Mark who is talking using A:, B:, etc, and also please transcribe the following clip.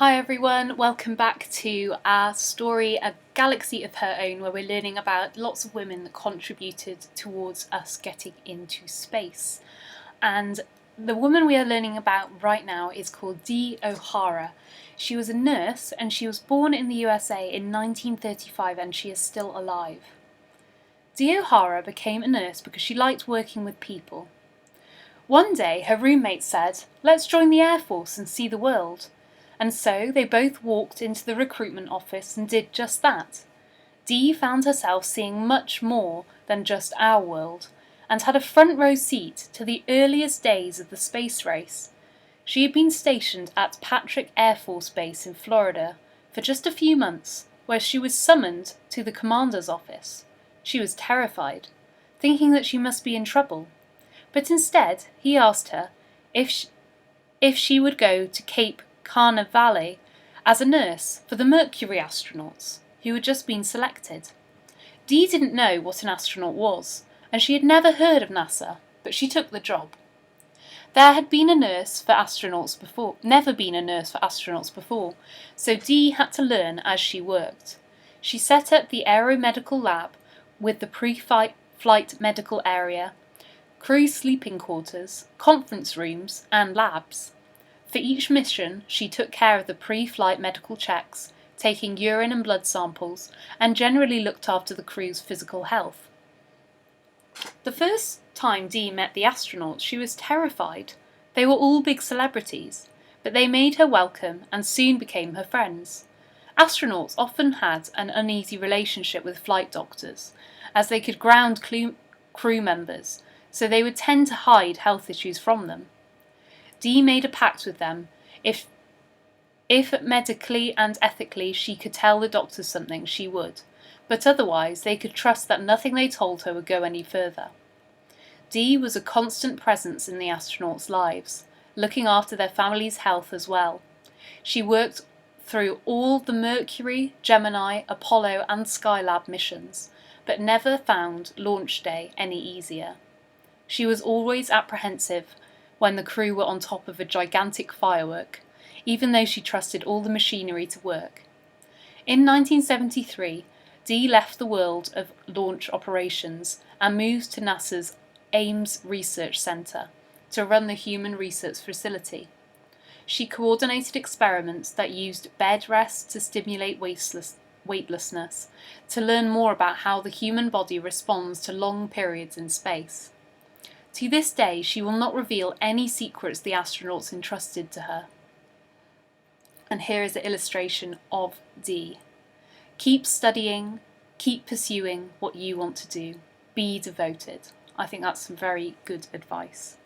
A: Hi everyone, welcome back to our story, A Galaxy of Her Own, where we're learning about lots of women that contributed towards us getting into space. And the woman we are learning about right now is called Dee O'Hara. She was a nurse and she was born in the USA in 1935 and she is still alive. Dee O'Hara became a nurse because she liked working with people. One day her roommate said, "Let's join the Air Force and see the world." And so they both walked into the recruitment office and did just that. Dee found herself seeing much more than just our world, and had a front row seat to the earliest days of the space race. She had been stationed at Patrick Air Force Base in Florida for just a few months, where she was summoned to the commander's office. She was terrified, thinking that she must be in trouble. But instead, he asked her if she would go to Cape Canaveral as a nurse for the Mercury astronauts, who had just been selected. Dee didn't know what an astronaut was, and she had never heard of NASA, but she took the job. There had been a nurse for astronauts before, never been a nurse for astronauts before, so Dee had to learn as she worked. She set up the aeromedical lab with the pre-flight medical area, crew sleeping quarters, conference rooms, and labs. For each mission, she took care of the pre-flight medical checks, taking urine and blood samples, and generally looked after the crew's physical health. The first time Dee met the astronauts, she was terrified. They were all big celebrities, but they made her welcome and soon became her friends. Astronauts often had an uneasy relationship with flight doctors, as they could ground crew members, so they would tend to hide health issues from them. Dee made a pact with them. If medically and ethically she could tell the doctors something, she would, but otherwise they could trust that nothing they told her would go any further. Dee was a constant presence in the astronauts' lives, looking after their family's health as well. She worked through all the Mercury, Gemini, Apollo and Skylab missions, but never found launch day any easier. She was always apprehensive when the crew were on top of a gigantic firework, even though she trusted all the machinery to work. In 1973, Dee left the world of launch operations and moved to NASA's Ames Research Center to run the Human Research Facility. She coordinated experiments that used bed rest to stimulate weightlessness, to learn more about how the human body responds to long periods in space. To this day, she will not reveal any secrets the astronauts entrusted to her. And here is an illustration of Dee. Keep studying, keep pursuing what you want to do. Be devoted. I think that's some very good advice.